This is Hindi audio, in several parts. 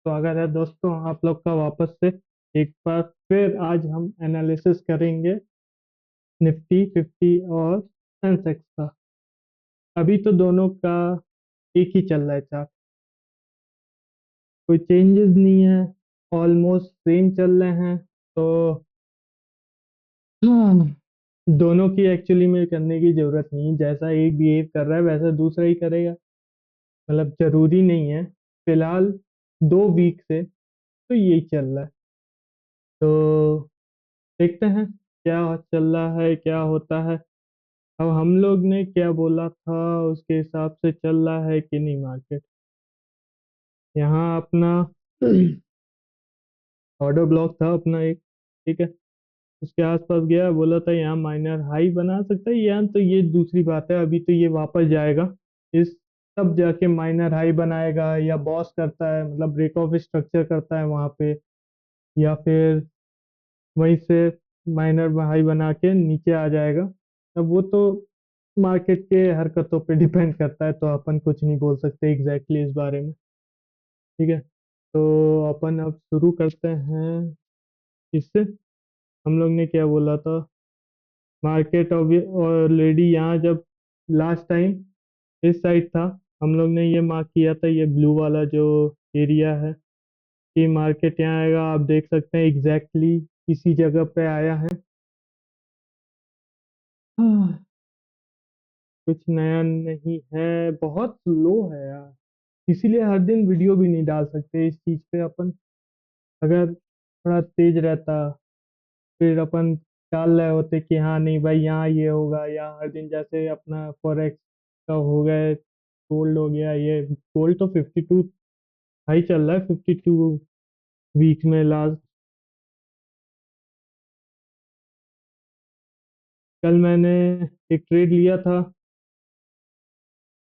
स्वागत है दोस्तों आप लोग का वापस से। एक बार फिर आज हम एनालिसिस करेंगे निफ्टी 50 और सेंसेक्स का। अभी तो दोनों का एक ही चल रहा है चार्ट, कोई चेंजेस नहीं है, ऑलमोस्ट सेम चल रहे हैं। तो हाँ, दोनों की एक्चुअली में करने की जरूरत नहीं है, जैसा एक बिहेव कर रहा है वैसा दूसरा ही करेगा। मतलब जरूरी नहीं है। फिलहाल 2 वीक से तो यही चल रहा है। तो देखते हैं क्या चल रहा है, क्या होता है। अब हम लोग ने क्या बोला था उसके हिसाब से चल रहा है कि नहीं मार्केट। यहाँ अपना ऑर्डर ब्लॉक था अपना एक, ठीक है। उसके आसपास गया, बोला था यहाँ माइनर हाई बना सकता है यहाँ, तो ये दूसरी बात है। अभी तो ये वापस जाएगा इस, तब जाके माइनर हाई बनाएगा या बॉस करता है, मतलब ब्रेक ऑफ स्ट्रक्चर करता है वहां पे, या फिर वहीं से माइनर हाई बना के नीचे आ जाएगा। अब वो तो मार्केट के हरकतों पे डिपेंड करता है, तो अपन कुछ नहीं बोल सकते एग्जैक्टली इस बारे में। ठीक है, तो अपन अब शुरू करते हैं इससे। हम लोग ने क्या बोला था, मार्केट ऑलरेडी यहाँ जब लास्ट टाइम इस साइड था, हम लोग ने ये मार्क किया था, ये ब्लू वाला जो एरिया है, कि मार्केट यहाँ आएगा। आप देख सकते हैं एग्जैक्टली इसी जगह पे आया है। हाँ, कुछ नया नहीं है, बहुत स्लो है यार, इसीलिए हर दिन वीडियो भी नहीं डाल सकते इस चीज पे अपन। अगर थोड़ा तेज रहता फिर अपन डाल रहे होते कि हाँ नहीं भाई यहाँ ये होगा, या हर दिन जैसे अपना फॉरेक्स का हो गया, गोल्ड हो गया। ये गोल्ड तो 52 हाई चल रहा है, 52 वीक में लास्ट। कल मैंने एक ट्रेड लिया था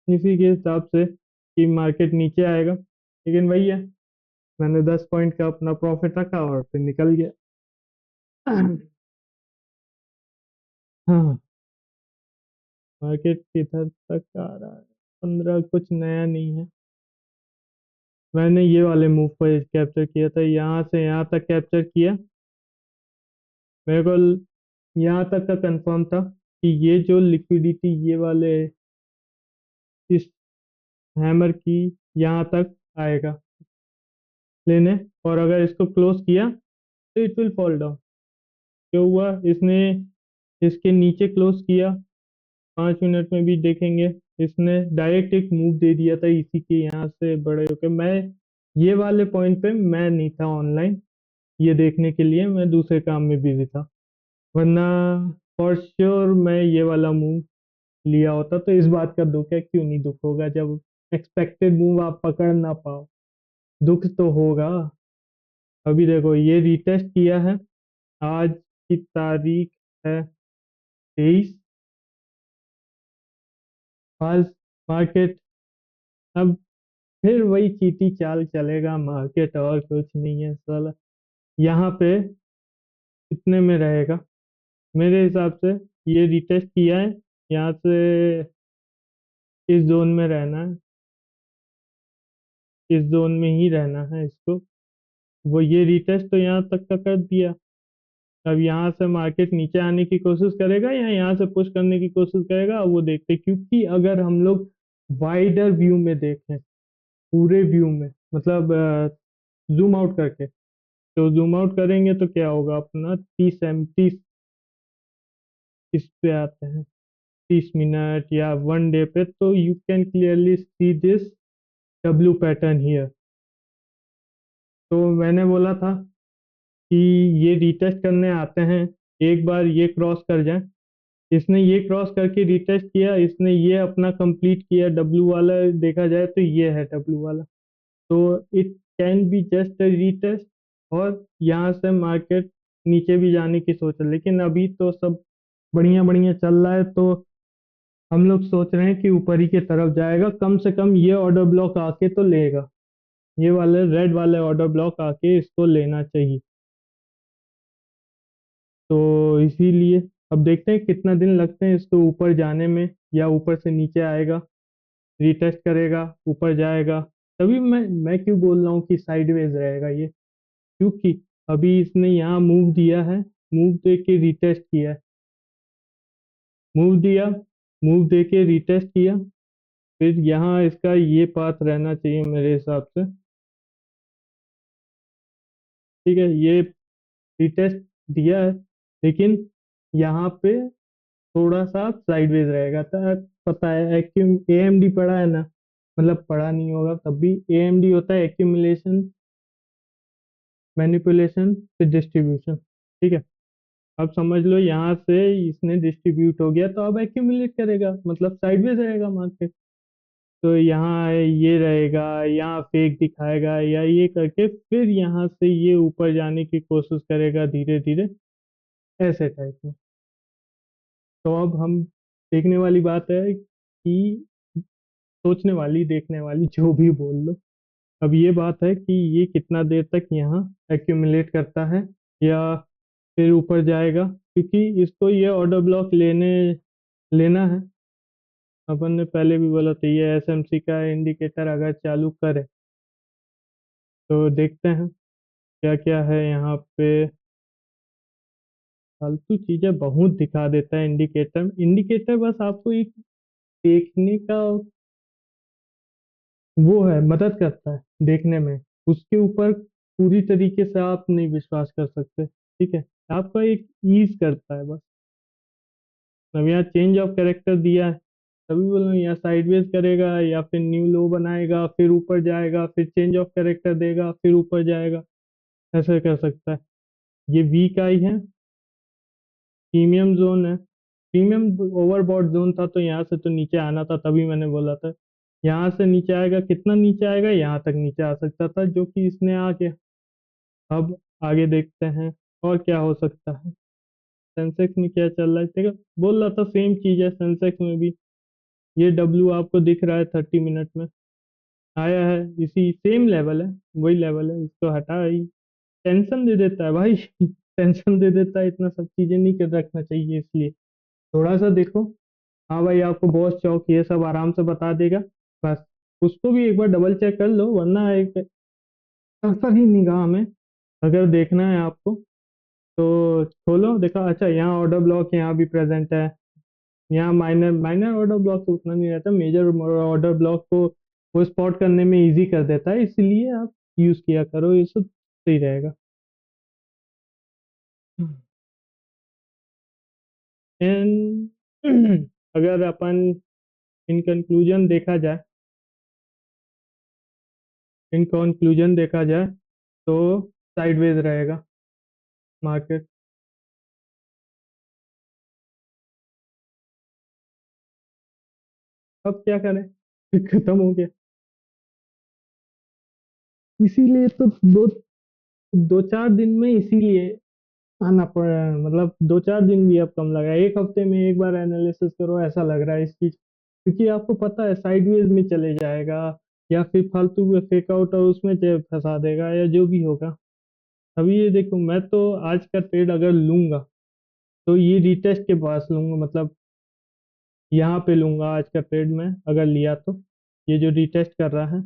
इसी के हिसाब से कि मार्केट नीचे आएगा, लेकिन वही है, मैंने 10 पॉइंट का अपना प्रॉफिट रखा और फिर निकल गया। हाँ, मार्केट किधर तक आ रहा है, 15, कुछ नया नहीं है। मैंने ये वाले मूव पर कैप्चर किया था, यहाँ से यहाँ तक कैप्चर किया। मेरे को यहाँ तक का कंफर्म था कि ये जो लिक्विडिटी ये वाले इस हैमर की यहाँ तक आएगा लेने, और अगर इसको क्लोज किया तो इट विल फॉल डाउन। क्या हुआ, इसने इसके नीचे क्लोज किया, 5 मिनट में भी देखेंगे। इसने डायरेक्ट एक मूव दे दिया था इसी के यहाँ से बड़े होके। मैं ये वाले पॉइंट पे मैं नहीं था ऑनलाइन ये देखने के लिए, मैं दूसरे काम में बिजी था, वरना फॉर श्योर मैं ये वाला मूव लिया होता। तो इस बात का दुख है, क्यों नहीं दुख होगा जब एक्सपेक्टेड मूव आप पकड़ ना पाओ, दुख तो होगा। अभी देखो ये रिटेस्ट किया है, आज की तारीख है 23। आज मार्केट अब फिर वही चीटी चाल चलेगा मार्केट, और कुछ नहीं है साला। यहाँ पे इतने में रहेगा मेरे हिसाब से। ये रिटेस्ट किया है, यहाँ से इस जोन में रहना है, इस जोन में ही रहना है इसको। वो ये रिटेस्ट तो यहाँ तक का कर दिया। अब यहाँ से मार्केट नीचे आने की कोशिश करेगा या यहाँ से पुश करने की कोशिश करेगा, वो देखते हैं। क्योंकि अगर हम लोग वाइडर व्यू में देखें, पूरे व्यू में, मतलब जूम आउट करके, तो जूम आउट करेंगे तो क्या होगा, अपना 30 30 इस पे आते हैं, 30 मिनट या 1 डे पे, तो you can clearly see this W pattern here. तो मैंने बोला था कि ये रिटेस्ट करने आते हैं, एक बार ये क्रॉस कर जाए। इसने ये क्रॉस करके रिटेस्ट किया, इसने ये अपना कंप्लीट किया डब्ल्यू वाला, देखा जाए तो ये है डब्ल्यू वाला। तो it can be just a retest, और यहाँ से मार्केट नीचे भी जाने की सोच है, लेकिन अभी तो सब बढ़िया बढ़िया चल रहा है। तो हम लोग सोच रहे हैं कि ऊपर ही की तरफ जाएगा, कम से कम ये ऑर्डर ब्लॉक आके तो लेगा, ये वाले रेड वाले ऑर्डर ब्लॉक आके इसको लेना चाहिए। तो इसीलिए अब देखते हैं कितना दिन लगते हैं इसको ऊपर जाने में, या ऊपर से नीचे आएगा, रीटेस्ट करेगा, ऊपर जाएगा, तभी मैं क्यों बोल रहा हूँ कि साइडवेज रहेगा ये, क्योंकि अभी इसने यहाँ मूव दिया है, मूव दे के रिटेस्ट किया है, मूव दिया, मूव दे के रिटेस्ट किया, फिर यहाँ इसका ये पाथ रहना चाहिए मेरे हिसाब से। ठीक है, ये रिटेस्ट दिया है, लेकिन यहाँ पे थोड़ा सा साइडवेज रहेगा। तो पता है एक्यूम एएमडी पढ़ा है ना, मतलब पढ़ा नहीं होगा तब भी, एएमडी होता है एक्यूमुलेशन, मैनिपुलेशन, फिर डिस्ट्रीब्यूशन। ठीक है, अब समझ लो यहाँ से इसने डिस्ट्रीब्यूट हो गया, तो अब एक्यूमुलेट करेगा, मतलब साइडवेज रहेगा मार्केट। तो यहाँ ये रहेगा, यहाँ फेक दिखाएगा या ये करके फिर यहाँ से ये ऊपर जाने की कोशिश करेगा धीरे धीरे, ऐसे टाइप में। तो अब हम देखने वाली बात है कि, सोचने वाली, देखने वाली, जो भी बोल लो, अब ये बात है कि ये कितना देर तक यहाँ एक्यूमुलेट करता है या फिर ऊपर जाएगा, क्योंकि इसको ये ऑर्डर ब्लॉक लेना है। अपन ने पहले भी बोला था ये एसएमसी का इंडिकेटर अगर चालू करे तो देखते हैं क्या क्या है यहाँ पे। फालतू चीजें बहुत दिखा देता है इंडिकेटर, इंडिकेटर बस आपको एक देखने का वो है, मदद करता है देखने में, उसके ऊपर पूरी तरीके से आप नहीं विश्वास कर सकते। ठीक है, आपका एक ईज करता है बस। अब यहाँ चेंज ऑफ कैरेक्टर दिया है, तभी बोल रहा हूँ यहाँ साइडवेज करेगा या फिर न्यू लो बनाएगा, फिर ऊपर जाएगा, फिर चेंज ऑफ कैरेक्टर देगा, फिर ऊपर जाएगा, ऐसे कर सकता है। ये वीक आई है, प्रीमियम जोन है, प्रीमियम ओवरबॉट जोन था, तो यहाँ से तो नीचे आना था, तभी मैंने बोला था यहाँ से नीचे आएगा, कितना नीचे आएगा, यहाँ तक नीचे आ सकता था, जो कि इसने आके। अब आगे देखते हैं और क्या हो सकता है। सेंसेक्स में क्या चल रहा है, ठीक है, बोल रहा था सेम चीज है सेंसेक्स में भी। ये डब्ल्यू आपको दिख रहा है 30 मिनट में आया है, इसी सेम लेवल है, वही लेवल है, इसको हटा ही टेंशन दे देता है भाई। टेंशन दे देता है, इतना सब चीजें नहीं कर रखना चाहिए, इसलिए थोड़ा सा देखो। हाँ भाई, आपको बॉस चौक ये सब आराम से बता देगा, बस उसको भी एक बार डबल चेक कर लो, वरना एक सरसरी निगाह में अगर देखना है आपको तो खोलो, देखो अच्छा यहाँ ऑर्डर ब्लॉक यहाँ भी प्रेजेंट है। यहाँ माइनर माइनर ऑर्डर ब्लॉक तो उतना नहीं रहता, मेजर ऑर्डर ब्लॉक को वो स्पॉट करने में इजी कर देता है, इसलिए आप यूज किया करो, ये सब सही रहेगा। एंड अगर अपन इन कंक्लूजन देखा जाए, इन कंक्लूजन देखा जाए तो साइडवेज रहेगा मार्केट। अब क्या करें, खत्म हो गया, इसीलिए तो दो दो चार दिन में इसीलिए आना पड़ रहा है, मतलब 2 4 दिन भी अब कम लगा, एक हफ्ते में एक बार एनालिसिस करो ऐसा लग रहा है इस चीज, क्योंकि आपको पता है साइडवेज में चले जाएगा या फिर फालतू में फेक आउट और उसमें फंसा देगा या जो भी होगा। अभी ये देखो, मैं तो आज का ट्रेड अगर लूंगा तो ये रिटेस्ट के पास लूंगा, मतलब यहाँ पे लूंगा आज का ट्रेड में अगर लिया तो। ये जो रिटेस्ट कर रहा है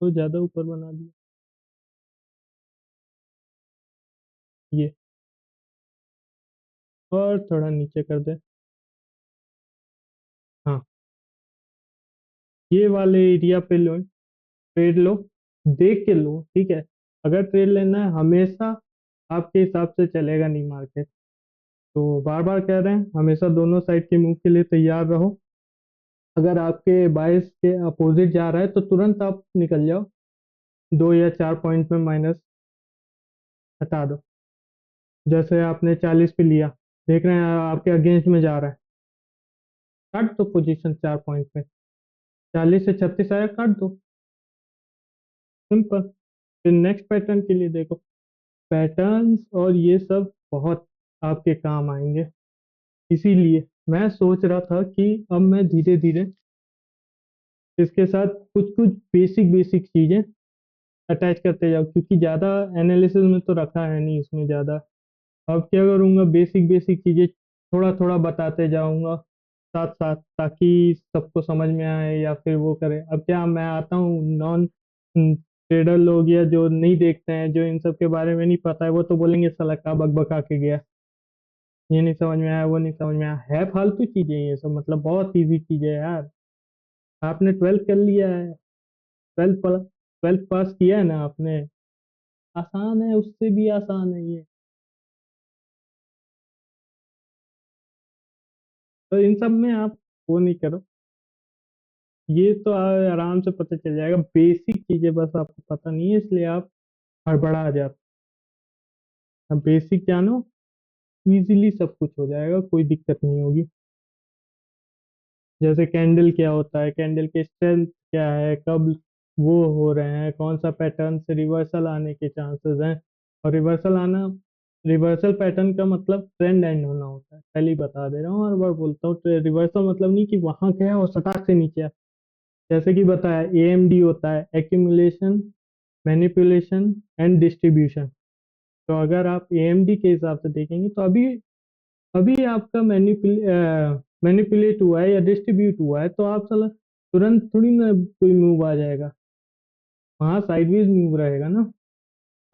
तो ज्यादा ऊपर बना दिया ये, और थोड़ा नीचे कर दे। हाँ, ये वाले एरिया पे लो, ट्रेड लो, देख के लो, ठीक है। अगर ट्रेड लेना है हमेशा आपके हिसाब से चलेगा नहीं मार्केट, तो बार बार कह रहे हैं हमेशा दोनों साइड के मूव के लिए तैयार रहो। अगर आपके बायस के अपोजिट जा रहा है तो तुरंत आप निकल जाओ, 2 या 4 पॉइंट में माइनस हटा दो। जैसे आपने 40 पे लिया, देख रहे हैं आपके अगेंस्ट में जा रहा है, काट दो पोजीशन 4 पॉइंट पे, 40 से 36 आया, काट दो, सिंपल। फिर नेक्स्ट पैटर्न के लिए देखो, पैटर्न्स और ये सब बहुत आपके काम आएंगे। इसीलिए मैं सोच रहा था कि अब मैं धीरे धीरे इसके साथ कुछ कुछ बेसिक बेसिक चीजें अटैच करते जाऊँ, क्योंकि ज़्यादा एनालिसिस में तो रखा है नहीं इसमें ज़्यादा। अब क्या करूँगा, बेसिक बेसिक चीज़ें थोड़ा थोड़ा बताते जाऊँगा, साथ साथ, ताकि सबको समझ में आए या फिर वो करे। अब क्या मैं आता हूँ, नॉन ट्रेडर लोग या जो नहीं देखते हैं, जो इन सब के बारे में नहीं पता है, वो तो बोलेंगे साला का बक बका के गया, ये नहीं समझ में आया, वो नहीं समझ में आया। है फालतू चीजें ये सब, मतलब बहुत इजी चीजें है यार। आपने ट्वेल्थ कर लिया है, ट्वेल्थ पास किया है ना आपने, आसान है, उससे भी आसान है ये। तो इन सब में आप वो नहीं करो, ये तो आराम से पता चल जाएगा। बेसिक चीजें बस आपको पता नहीं है, इसलिए आप हड़बड़ा जाते। अब बेसिक जानो, इजीली सब कुछ हो जाएगा, कोई दिक्कत नहीं होगी। जैसे कैंडल क्या होता है, कैंडल के स्ट्रेंथ क्या है, कब वो हो रहे हैं, कौन सा पैटर्न से रिवर्सल आने के चांसेस हैं। और रिवर्सल आना, रिवर्सल पैटर्न का मतलब ट्रेंड एंड होना होता है, पहले ही बता दे रहा हूँ, हर बार बोलता हूँ। रिवर्सल मतलब नहीं कि वहां गया और सटाक से नीचे आया। जैसे कि बताया, एएमडी होता है, एक्यूमुलेशन, मैनिपुलेशन एंड डिस्ट्रीब्यूशन। तो अगर आप एएमडी के हिसाब से देखेंगे तो अभी अभी आपका मैनिपुलेट हुआ है या डिस्ट्रीब्यूट हुआ है, तो आप साला तुरंत थोड़ी ना कोई मूव आ जाएगा, वहाँ साइडवेज मूव रहेगा ना।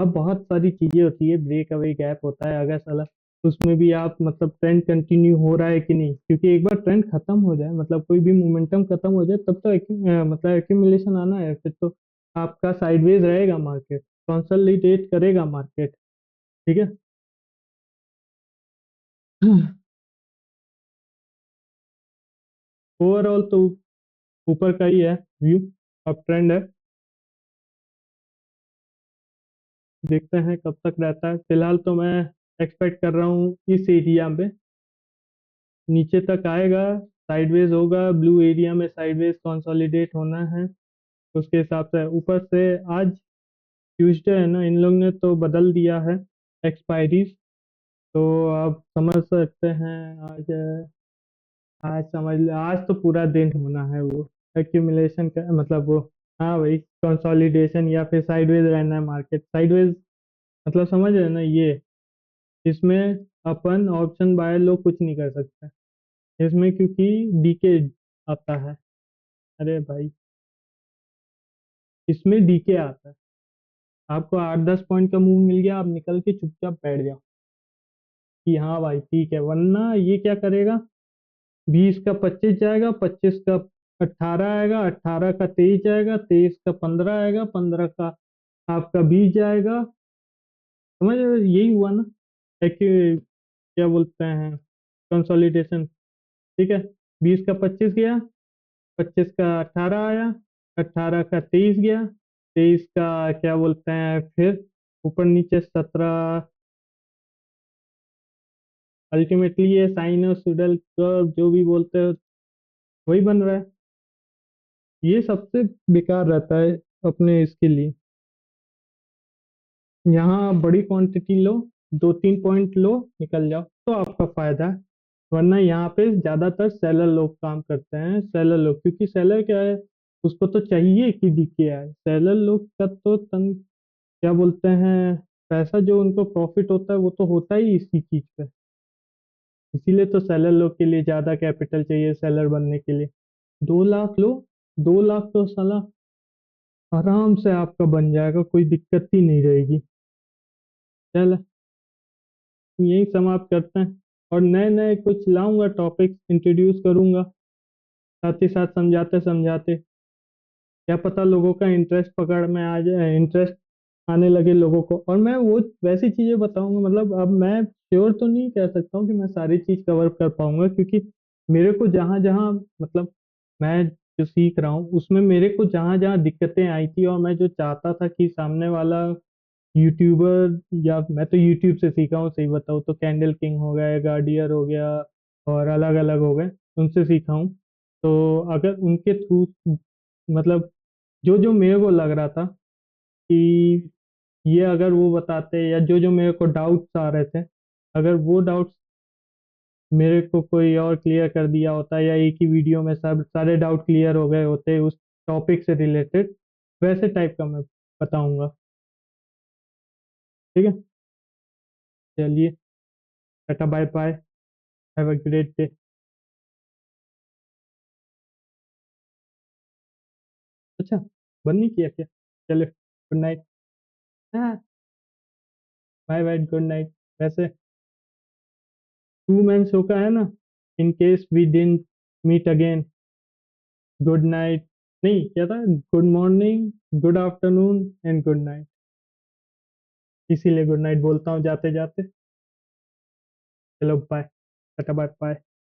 अब बहुत सारी चीजें होती है, ब्रेक अवे गैप होता है, अगर साला उसमें भी आप मतलब ट्रेंड कंटिन्यू हो रहा है कि नहीं, क्योंकि एक बार ट्रेंड खत्म हो जाए, मतलब कोई भी मोमेंटम खत्म हो जाए, तब तो मतलब एक्यूमुलेशन आना है, फिर तो आपका साइडवेज रहेगा मार्केट, कंसोलिडेट करेगा मार्केट। ठीक है। ओवरऑल तो ऊपर का ही है व्यू, अब ट्रेंड है, देखते हैं कब तक रहता है। फिलहाल तो मैं एक्सपेक्ट कर रहा हूँ इस एरिया पे नीचे तक आएगा, साइडवेज होगा, ब्लू एरिया में साइडवेज कंसोलिडेट होना है। उसके हिसाब से ऊपर से, आज ट्यूसडे है ना, इन लोग ने तो बदल दिया है एक्सपायरीज। तो आप समझ सकते हैं, आज आज समझ लो, आज तो पूरा दिन होना है वो एक्यूमुलेशन का मतलब वो। हाँ भाई, कंसोलिडेशन या फिर साइडवेज रहना है मार्केट, साइडवेज मतलब समझ रहे हैं ना ये। इसमें अपन ऑप्शन बाय लोग कुछ नहीं कर सकते इसमें, क्योंकि डीके आता है। अरे भाई, इसमें डीके आता है। आपको 8-10 पॉइंट का मूव मिल गया, आप निकल के चुपचाप बैठ जाओ कि हाँ भाई ठीक है, वरना ये क्या करेगा, 20 का 25 जाएगा, 25 का 18 आएगा, 18 का 23 जाएगा, 23 का 15 आएगा, 15 का आपका 20 जाएगा। समझ रहे हो? यही हुआ ना, एक क्या बोलते हैं, कंसोलिडेशन। ठीक है, 20 का 25 गया, 25 का 18 आया, 18 का 23 गया, 23 का क्या बोलते हैं फिर ऊपर नीचे 17। अल्टीमेटली ये साइनोसोइडल कर्व जो भी बोलते हैं वही बन रहा है। ये सबसे बेकार रहता है अपने इसके लिए। यहाँ बड़ी क्वांटिटी लो, 2-3 पॉइंट लो, निकल जाओ तो आपका फायदा है। वरना यहाँ पे ज्यादातर सेलर लोग काम करते हैं, सेलर लोग, क्योंकि सेलर क्या है, उसको तो चाहिए कि दिखे आए। सेलर लोग का तो क्या बोलते हैं, पैसा जो उनको प्रॉफिट होता है वो तो होता ही इसी चीज पे। इसीलिए तो सेलर लोग के लिए ज्यादा कैपिटल चाहिए सेलर बनने के लिए। 2 लाख लो, 2 लाख तो साला आराम से आपका बन जाएगा, कोई दिक्कत ही नहीं रहेगी। चल, यही समाप्त करते हैं, और नए नए कुछ लाऊंगा, टॉपिक्स इंट्रोड्यूस करूंगा, साथ ही साथ समझाते समझाते क्या पता लोगों का इंटरेस्ट पकड़ में आ जाए, इंटरेस्ट आने लगे लोगों को, और मैं वो वैसी चीजें बताऊंगा। मतलब अब मैं श्योर तो नहीं कह सकता हूँ कि मैं सारी चीज कवर कर पाऊंगा, क्योंकि मेरे को जहाँ जहाँ मतलब मैं जो सीख रहा हूँ उसमें मेरे को जहाँ जहाँ दिक्कतें आई थी, और मैं जो चाहता था कि सामने वाला यूट्यूबर, या मैं तो यूट्यूब से सीखा हूँ सही बताऊँ तो, कैंडल किंग हो गया, गार्डियर हो गया, और अलग अलग हो गए, उनसे सीखा हूँ। तो अगर उनके थ्रू मतलब जो जो मेरे को लग रहा था कि ये अगर वो बताते, या जो जो मेरे को डाउट्स आ रहे थे, अगर वो डाउट्स मेरे को कोई और क्लियर कर दिया होता, या एक ही वीडियो में सब सारे डाउट क्लियर हो गए होते उस टॉपिक से रिलेटेड, वैसे टाइप का मैं बताऊंगा। ठीक है, चलिए, tata bye bye, have a great day. अच्छा, बंद नहीं किया क्या? चलो गुड नाइट। हाँ, बाय बाय, गुड नाइट। वैसे टू मैन शो का है ना, in case we didn't meet again, good night, नहीं क्या था, good morning, good afternoon and good night. इसीलिए गुड नाइट बोलता हूँ जाते जाते। चलो बाय, टाटा बाय बाय।